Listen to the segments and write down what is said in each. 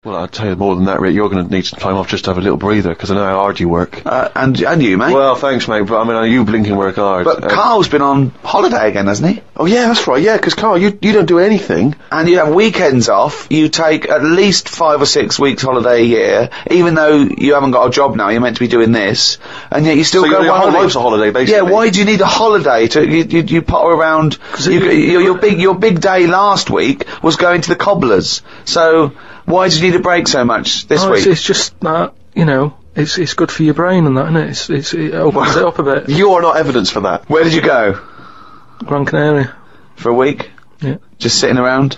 Well, I'll tell you more than that, Rick. You're going to need some time off just to have a little breather, because I know how hard you work. And you, mate. Well, thanks, mate, but I mean, you blinking work hard. But Karl's been on holiday again, hasn't he? Oh, yeah, that's right, yeah, because, Karl, you don't do anything. And you have weekends off. You take at least 5 or 6 weeks holiday a year, even though you haven't got a job now, you're meant to be doing this, and yet you still go your whole life's a holiday, basically. Yeah, why do you need a holiday to, you potter around? Your big day last week was going to the cobblers, so why did you need a break so much this week? It's just that, it's good for your brain and that, isn't it? It opens it up a bit. You are not evidence for that. Where did you go? Gran Canaria. For a week? Yeah. Just sitting around?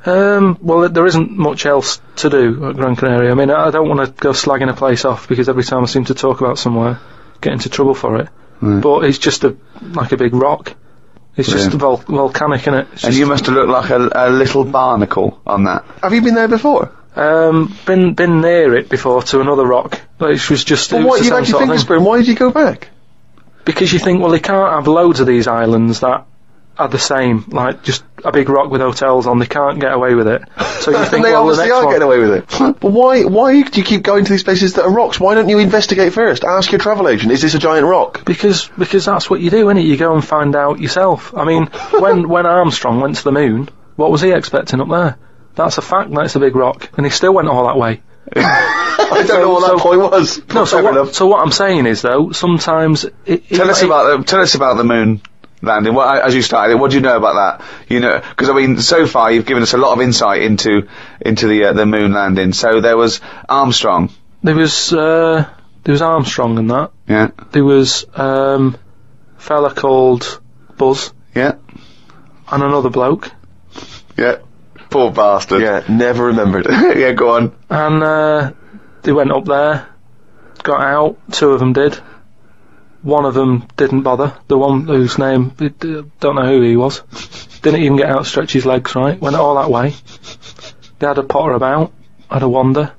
Well, there isn't much else to do at Gran Canaria. I mean, I don't want to go slagging a place off, because every time I seem to talk about somewhere, get into trouble for it. But it's just like a big rock. It's just volcanic, innit? And you must have looked like a little barnacle on that. Have you been there before? Been near it before, to another rock, which was just. Well, what, you had your fingers burned, why did you go back? Because you think, well, they can't have loads of these islands that are the same, like just a big rock with hotels on, they can't get away with it. So you think, they well, obviously the next are getting away with it. But why do you keep going to these places that are rocks? Why don't you investigate first? Ask your travel agent, is this a giant rock? Because that's what you do, innit? You go and find out yourself. I mean, when Armstrong went to the moon, what was he expecting up there? That's a fact, that's a big rock, and he still went all that way. I don't know what that point was. No, so what I'm saying is, though, sometimes tell us about the moon landing. As you started, what do you know about that? Because I mean, so far you've given us a lot of insight into the moon landing. So there was Armstrong. There was Armstrong and that. Yeah. There was a fella called Buzz. Yeah. And another bloke. Yeah. Poor bastard. Yeah, never remembered. Yeah, go on. And they went up there, got out. 2 of them did. One of them didn't bother. The one whose name, don't know who he was. Didn't even get out, stretch his legs, right? Went all that way. They had a potter about, had a wander,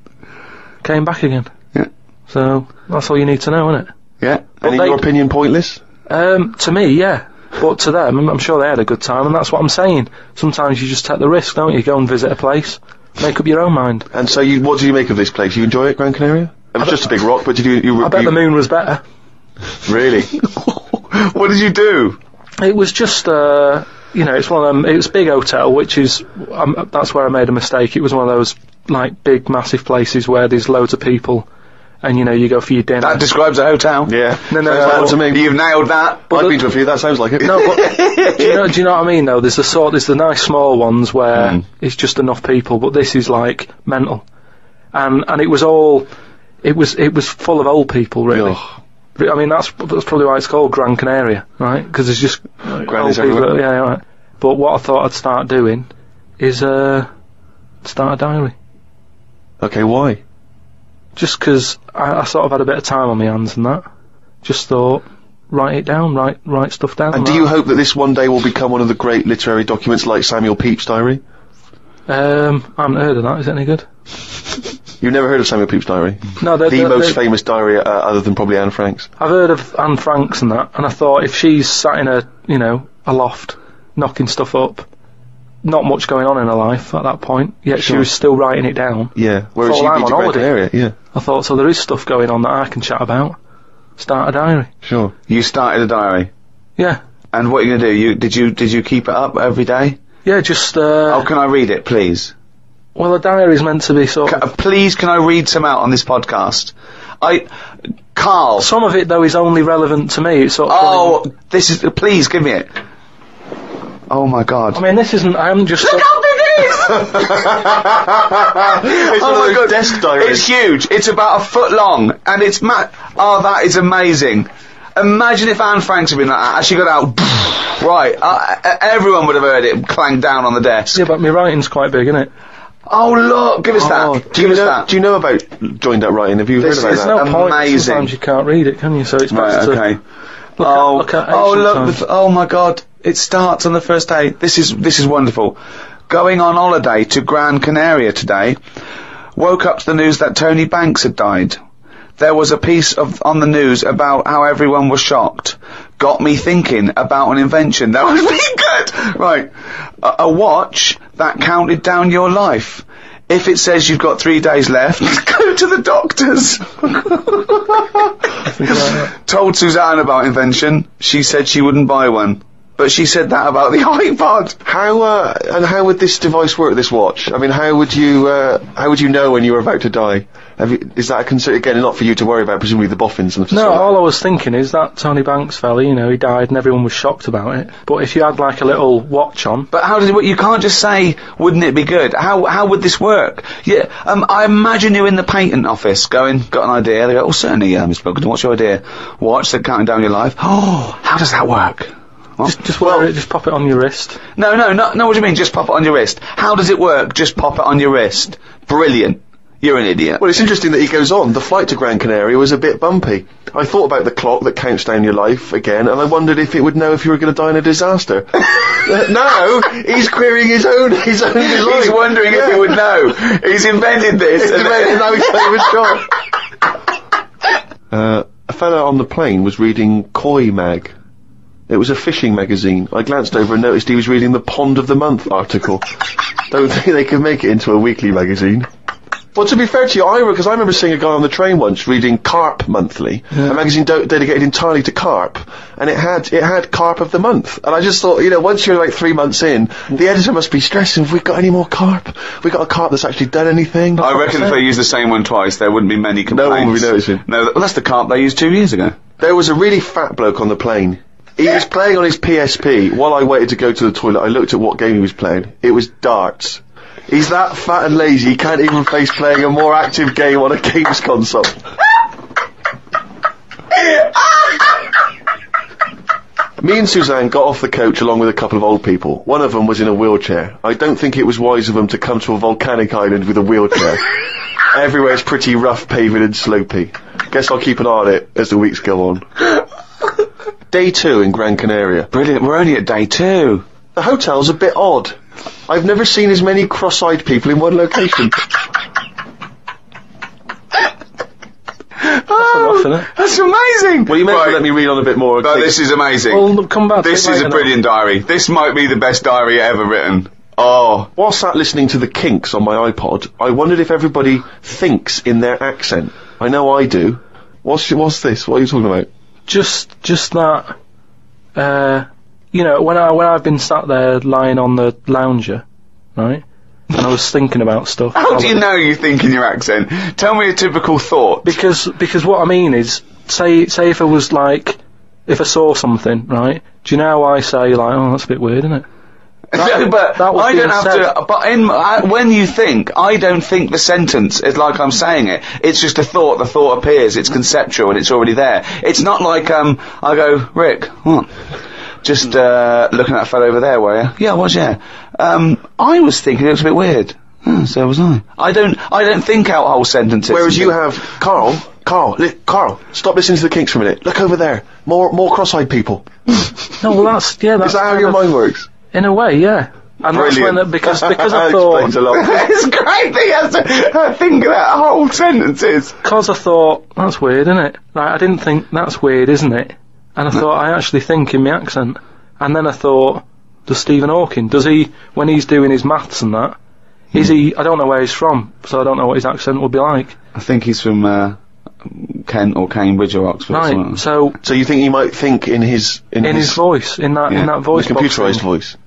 came back again. Yeah. So, that's all you need to know, isn't it? Yeah. And in your opinion, pointless? To me, yeah. But to them, I'm sure they had a good time, and that's what I'm saying. Sometimes you just take the risk, don't you? Go and visit a place, make up your own mind. And so, what do you make of this place? You enjoy it, Gran Canaria? It was just a big rock, but I bet the moon was better. Really? What did you do? It was just, it's one of them. It was a big hotel, which is that's where I made a mistake. It was one of those like big, massive places where there's loads of people. And you go for your dinner. That describes a hotel. Yeah. No, to me. You've nailed that. I've been to a few, that sounds like it. No, but do you know what I mean though? There's the nice small ones where it's just enough people, but this is like mental. And it was full of old people, really. Oh. I mean, that's probably why it's called Gran Canaria, right? Because there's just old people. Yeah, right. But what I thought I'd start doing is start a diary. Okay, why? Just because I sort of had a bit of time on my hands and that. Just thought, write it down, write stuff down. And do you hope that this one day will become one of the great literary documents like Samuel Pepys' diary? I haven't heard of that. Is it any good? You've never heard of Samuel Pepys' diary? No, the most famous diary other than probably Anne Frank's. I've heard of Anne Frank's and that, and I thought if she's sat in a loft, knocking stuff up, not much going on in her life at that point, yet she was still writing it down. Yeah, whereas you I'm on holiday. Area, yeah. I thought, so there is stuff going on that I can chat about. Start a diary. Sure. You started a diary? Yeah. And what are you going to do? Did you keep it up every day? Yeah, just Oh, can I read it, please? Well, a diary is meant to be sort of... Please, can I read some out on this podcast? Karl... Some of it, though, is only relevant to me. It's sort of... Oh, this is... Please, give me it. Oh, my God. I mean, this isn't... I haven't just... Look how big it is! It's one of those desk diaries. It's huge. It's about a foot long, and it's Oh, that is amazing. Imagine if Anne Frank had been like that. As she got out... Right. Everyone would have heard it clang down on the desk. Yeah, but my writing's quite big, isn't it? Oh, look, give us that. Do you know about joined up writing? Have you heard about There's that? no point. Amazing. Sometimes you can't read it, can you? So it's best okay. to look at Look, oh my God, it starts on the first day. This is wonderful. Going on holiday to Gran Canaria today. Woke up to the news that Tony Banks had died. There was a piece on the news about how everyone was shocked. Got me thinking about an invention that was really good. Right. A watch that counted down your life. if it says you've got 3 days left, go to the doctors. Told Suzanne about invention. She said she wouldn't buy one. But she said that about the iPod. How would this device work, this watch? I mean, how would you know when you were about to die? Is that a concern, again, not for you to worry about, presumably the boffins and the No, all I was thinking is that Tony Banks fella, you know, he died and everyone was shocked about it. But if you had like a little watch on... But how does it work? You can't just say, wouldn't it be good? How would this work? Yeah, I imagine you in the patent office going, got an idea, they go, oh, certainly, Mr. Pilkington, what's your idea? Watch, they're counting down your life. Oh, how does that work? Just wear it, just pop it on your wrist. No, what do you mean, just pop it on your wrist? How does it work? Just pop it on your wrist. Brilliant. You're an idiot. Well, it's interesting that he goes on. The flight to Gran Canaria was a bit bumpy. I thought about the clock that counts down your life again, and I wondered if it would know if you were going to die in a disaster. No, he's querying his own life. He's wondering if he would know. He's invented this. And now he's playing with John. A fella on the plane was reading Koi Mag. It was a fishing magazine. I glanced over and noticed he was reading the Pond of the Month article. Don't think they could make it into a weekly magazine. Well, to be fair to you, because I remember seeing a guy on the train once reading Carp Monthly, a magazine dedicated entirely to carp, and it had Carp of the Month. And I just thought, you know, once you're like 3 months in, the editor must be stressing, have we got any more carp? We got a carp that's actually done anything? I reckon if they used the same one twice, there wouldn't be many complaints. No one would be noticing. No, well, that's the carp they used 2 years ago. There was a really fat bloke on the plane. He was playing on his PSP. While I waited to go to the toilet, I looked at what game he was playing. It was darts. He's that fat and lazy, he can't even face playing a more active game on a games console. Me and Suzanne got off the coach along with a couple of old people. One of them was in a wheelchair. I don't think it was wise of them to come to a volcanic island with a wheelchair. Everywhere's pretty rough paving and slopey. Guess I'll keep an eye on it as the weeks go on. Day 2 in Gran Canaria. Brilliant, we're only at day 2. The hotel's a bit odd. I've never seen as many cross-eyed people in one location. That's amazing! Well, you may have to let me read on a bit more. No, this is amazing. Well, come back. This is a brilliant diary. This might be the best diary ever written. Oh. While sat listening to the Kinks on my iPod, I wondered if everybody thinks in their accent. I know I do. What's this? What are you talking about? Just that, you know, when I've been sat there lying on the lounger, right, and I was thinking about stuff. How do you know you think in your accent? Tell me a typical thought. Because what I mean is, say if I was like, if I saw something, right, do you know how I say, like, oh, that's a bit weird, isn't it? No, but I don't have to. But when you think, I don't think the sentence is like I'm saying it. It's just a thought. The thought appears. It's conceptual and it's already there. It's not like I go, Rick, what? Just looking at that fellow over there, were you? Yeah, I was. Yeah. I was thinking it was a bit weird. Oh, so was I. I don't think out whole sentences. Whereas you have Karl, stop listening to the Kinks for a minute. Look over there. More cross-eyed people. No, well that's Is that how your mind works? In a way, yeah. And Brilliant. that's when because I That thought explains a lot. It's great that he has to think about whole sentences. Because I thought, that's weird, isn't it? Like, I didn't think, that's weird, isn't it? And I thought, I actually think in my accent. And then I thought, does Stephen Hawking, does he, when he's doing his maths and that, is he, I don't know where he's from, so I don't know what his accent would be like. I think he's from, Kent or Cambridge or Oxford. Right, so you think he might think in his voice, in that voice the computerised voice.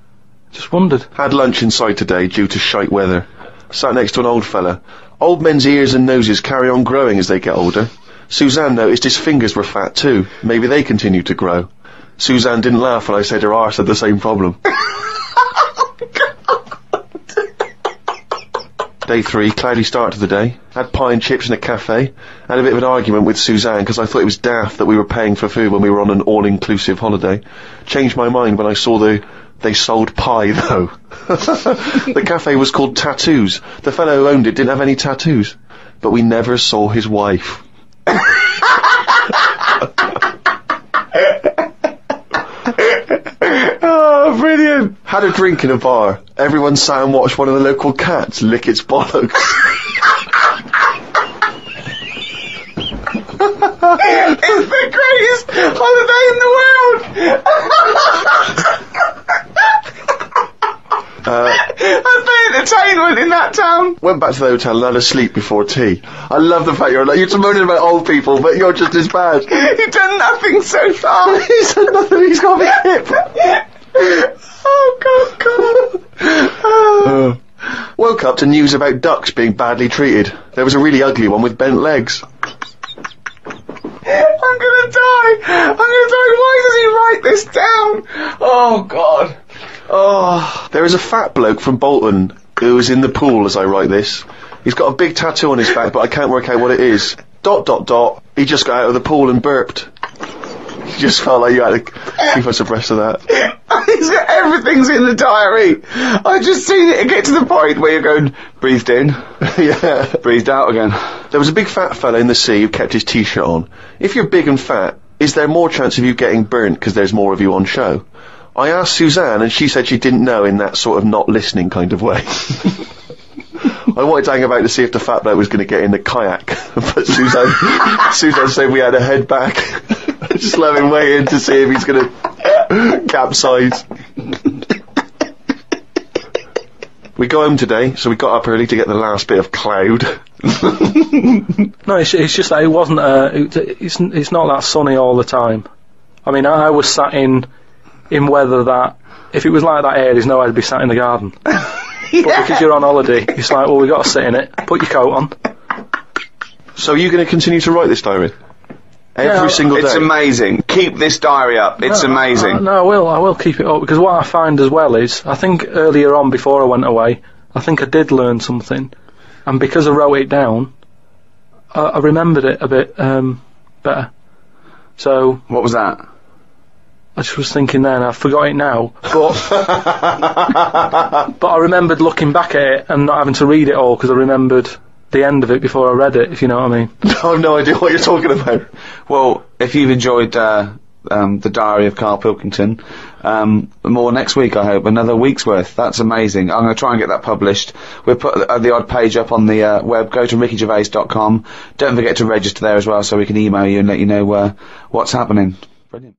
Just wondered. Had lunch inside today due to shite weather. Sat next to an old fella. Old men's ears and noses carry on growing as they get older. Suzanne noticed his fingers were fat too. Maybe they continue to grow. Suzanne didn't laugh when I said her arse had the same problem. Day 3, cloudy start to the day. Had pie and chips in a cafe. Had a bit of an argument with Suzanne because I thought it was daft that we were paying for food when we were on an all-inclusive holiday. Changed my mind when I saw they sold pie, though. The cafe was called Tattoos. The fellow who owned it didn't have any tattoos. But we never saw his wife. Oh, brilliant. Had a drink in a bar. Everyone sat and watched one of the local cats lick its bollocks. It's the greatest holiday in the world! I say it entertainment in that town. Went back to the hotel and had a sleep before tea. I love the fact you're moaning about old people, but you're just as bad. You've done nothing so far. He's done nothing, he's got me hip. Oh, God. Woke up to news about ducks being badly treated. There was a really ugly one with bent legs. I'm gonna die. Why does he write this down? Oh, God. Oh. There is a fat bloke from Bolton who was in the pool as I write this. He's got a big tattoo on his back, but I can't work out what it is. ... He just got out of the pool and burped. You just felt like you had to keep us abreast of that. Everything's in the diary. I just seen it get to the point where you're going, breathed in, Yeah. breathed out again. There was a big fat fella in the sea who kept his t-shirt on. If you're big and fat, is there more chance of you getting burnt because there's more of you on show? I asked Suzanne and she said she didn't know in that sort of not listening kind of way. I wanted to hang about to see if the fat bloke was going to get in the kayak, but Suzanne said we had to head back. Just let him wait in to see if he's going to capsize. We go home today, so we got up early to get the last bit of cloud. No, it's just that it wasn't. It's not that sunny all the time. I mean, I was sat in weather that if it was like that here, there's no way I'd be sat in the garden. Yeah. But because you're on holiday, it's like, well, we got to sit in it. Put your coat on. So are you going to continue to write this diary? Every single day? It's amazing. Keep this diary up. It's amazing. No, I will keep it up, because what I find as well is, I think earlier on, before I went away, I think I did learn something, and because I wrote it down, I remembered it a bit better. So What was that? I just was thinking then, I forgot it now, but but I remembered looking back at it and not having to read it all, because I remembered the end of it before I read it, if you know what I mean. I have no idea what you're talking about. Well, if you've enjoyed the diary of Karl Pilkington, more next week, I hope. Another week's worth. That's amazing. I'm going to try and get that published. We'll put the odd page up on the web. Go to rickygervais.com. Don't forget to register there as well, so we can email you and let you know what's happening. Brilliant.